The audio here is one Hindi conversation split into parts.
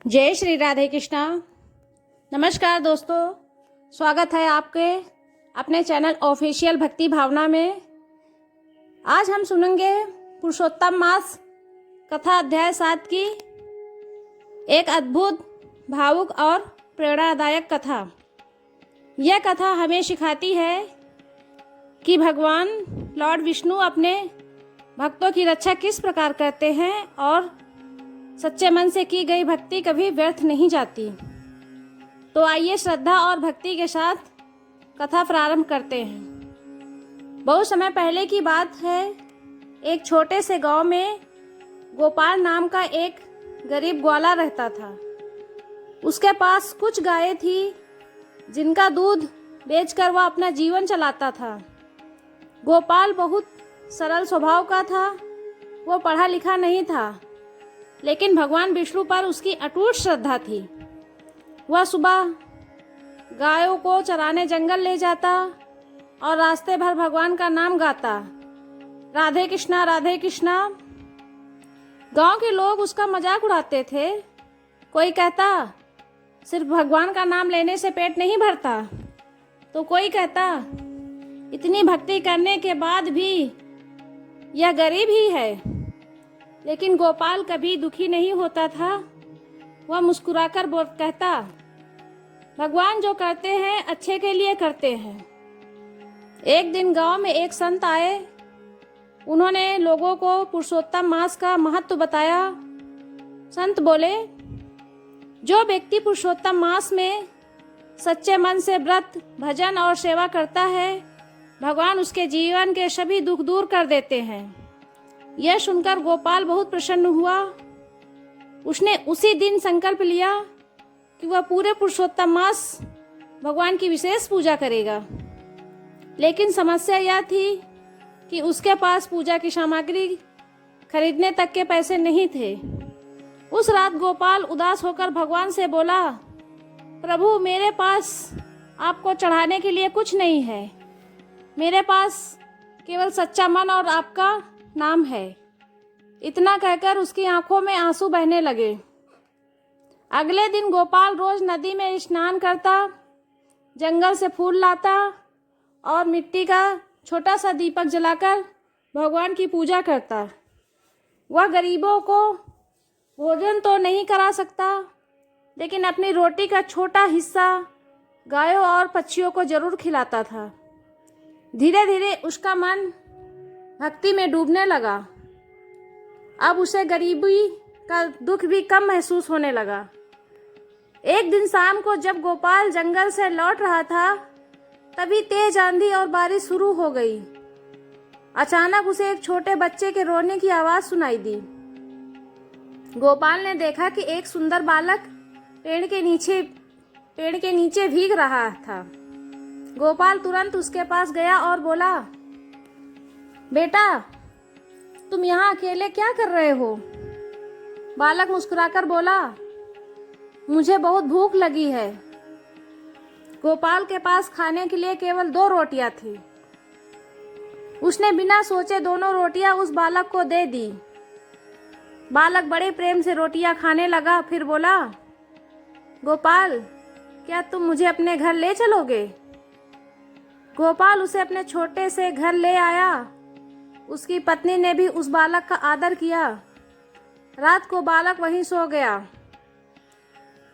जय श्री राधे कृष्णा। नमस्कार दोस्तों, स्वागत है आपके अपने चैनल ऑफिशियल भक्ति भावना में। आज हम सुनेंगे पुरुषोत्तम मास कथा अध्याय 7 की एक अद्भुत, भावुक और प्रेरणादायक कथा। यह कथा हमें सिखाती है कि भगवान लॉर्ड विष्णु अपने भक्तों की रक्षा किस प्रकार करते हैं और सच्चे मन से की गई भक्ति कभी व्यर्थ नहीं जाती। तो आइए श्रद्धा और भक्ति के साथ कथा प्रारंभ करते हैं। बहुत समय पहले की बात है। एक छोटे से गांव में गोपाल नाम का एक गरीब ग्वाला रहता था। उसके पास कुछ गायें थी जिनका दूध बेचकर वह अपना जीवन चलाता था। गोपाल बहुत सरल स्वभाव का था। वो पढ़ा लिखा नहीं था, लेकिन भगवान विष्णु पर उसकी अटूट श्रद्धा थी। वह सुबह गायों को चराने जंगल ले जाता और रास्ते भर भगवान का नाम गाता, राधे कृष्णा राधे कृष्णा। गांव के लोग उसका मजाक उड़ाते थे। कोई कहता सिर्फ भगवान का नाम लेने से पेट नहीं भरता, तो कोई कहता इतनी भक्ति करने के बाद भी यह गरीब ही है। लेकिन गोपाल कभी दुखी नहीं होता था। वह मुस्कुराकर कहता, भगवान जो करते हैं अच्छे के लिए करते हैं। एक दिन गांव में एक संत आए। उन्होंने लोगों को पुरुषोत्तम मास का महत्व बताया। संत बोले, जो व्यक्ति पुरुषोत्तम मास में सच्चे मन से व्रत, भजन और सेवा करता है, भगवान उसके जीवन के सभी दुख दूर कर देते हैं। यह सुनकर गोपाल बहुत प्रसन्न हुआ। उसने उसी दिन संकल्प लिया कि वह पूरे पुरुषोत्तम मास भगवान की विशेष पूजा करेगा। लेकिन समस्या यह थी कि उसके पास पूजा की सामग्री खरीदने तक के पैसे नहीं थे। उस रात गोपाल उदास होकर भगवान से बोला, प्रभु, मेरे पास आपको चढ़ाने के लिए कुछ नहीं है। मेरे पास केवल सच्चा मन और आपका नाम है। इतना कहकर उसकी आंखों में आंसू बहने लगे। अगले दिन गोपाल रोज नदी में स्नान करता, जंगल से फूल लाता और मिट्टी का छोटा सा दीपक जलाकर भगवान की पूजा करता। वह गरीबों को भोजन तो नहीं करा सकता, लेकिन अपनी रोटी का छोटा हिस्सा गायों और पक्षियों को जरूर खिलाता था। धीरे धीरे उसका मन भक्ति में डूबने लगा। अब उसे गरीबी का दुख भी कम महसूस होने लगा। एक दिन शाम को जब गोपाल जंगल से लौट रहा था, तभी तेज आंधी और बारिश शुरू हो गई। अचानक उसे एक छोटे बच्चे के रोने की आवाज सुनाई दी। गोपाल ने देखा कि एक सुंदर बालक पेड़ के नीचे भीग रहा था। गोपाल तुरंत उसके पास गया और बोला, बेटा, तुम यहाँ अकेले क्या कर रहे हो? बालक मुस्कुराकर बोला, मुझे बहुत भूख लगी है। गोपाल के पास खाने के लिए केवल 2 रोटियां थी। उसने बिना सोचे दोनों रोटियां उस बालक को दे दी। बालक बड़े प्रेम से रोटियां खाने लगा। फिर बोला, गोपाल, क्या तुम मुझे अपने घर ले चलोगे? गोपाल उसे अपने छोटे से घर ले आया। उसकी पत्नी ने भी उस बालक का आदर किया। रात को बालक वहीं सो गया।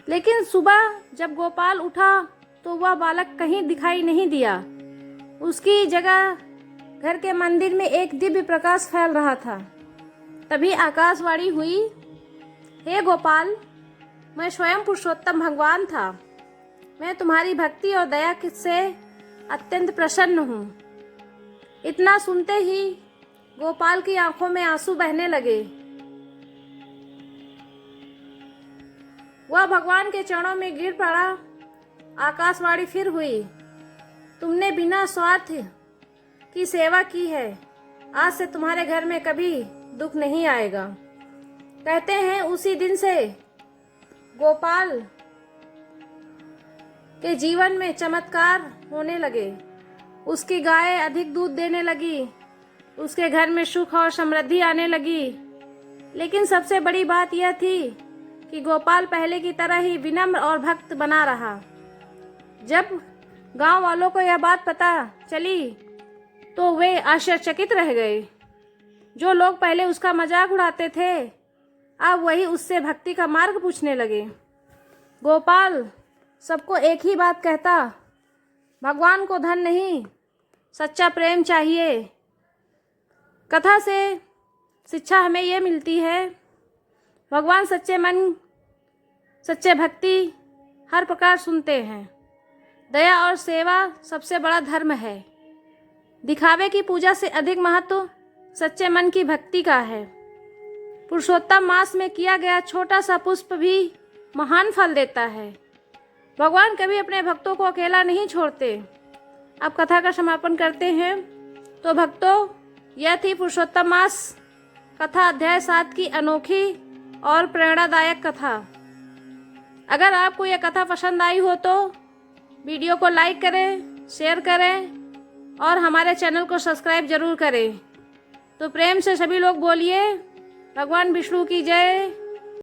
लेकिन सुबह जब गोपाल उठा तो वह बालक कहीं दिखाई नहीं दिया। उसकी जगह घर के मंदिर में एक दिव्य प्रकाश फैल रहा था। तभी आकाशवाणी हुई, हे गोपाल, मैं स्वयं पुरुषोत्तम भगवान था। मैं तुम्हारी भक्ति और दया से अत्यंत प्रसन्न हूँ। इतना सुनते ही गोपाल की आंखों में आंसू बहने लगे। वह भगवान के चरणों में गिर पड़ा। आकाशवाणी फिर हुई, तुमने बिना स्वार्थ की सेवा की है। आज से तुम्हारे घर में कभी दुख नहीं आएगा। कहते हैं उसी दिन से गोपाल के जीवन में चमत्कार होने लगे। उसकी गाय अधिक दूध देने लगी। उसके घर में सुख और समृद्धि आने लगी। लेकिन सबसे बड़ी बात यह थी कि गोपाल पहले की तरह ही विनम्र और भक्त बना रहा। जब गांव वालों को यह बात पता चली तो वे आश्चर्यचकित रह गए। जो लोग पहले उसका मजाक उड़ाते थे अब वही उससे भक्ति का मार्ग पूछने लगे। गोपाल सबको एक ही बात कहता, भगवान को धन नहीं, सच्चा प्रेम चाहिए। कथा से शिक्षा हमें यह मिलती है, भगवान सच्चे मन, सच्चे भक्ति हर प्रकार सुनते हैं। दया और सेवा सबसे बड़ा धर्म है। दिखावे की पूजा से अधिक महत्व सच्चे मन की भक्ति का है। पुरुषोत्तम मास में किया गया छोटा सा पुष्प भी महान फल देता है। भगवान कभी अपने भक्तों को अकेला नहीं छोड़ते। अब कथा का समापन करते हैं। तो भक्तों, यह थी पुरुषोत्तम मास कथा अध्याय 7 की अनोखी और प्रेरणादायक कथा। अगर आपको यह कथा पसंद आई हो तो वीडियो को लाइक करें, शेयर करें और हमारे चैनल को सब्सक्राइब जरूर करें। तो प्रेम से सभी लोग बोलिए, भगवान विष्णु की जय।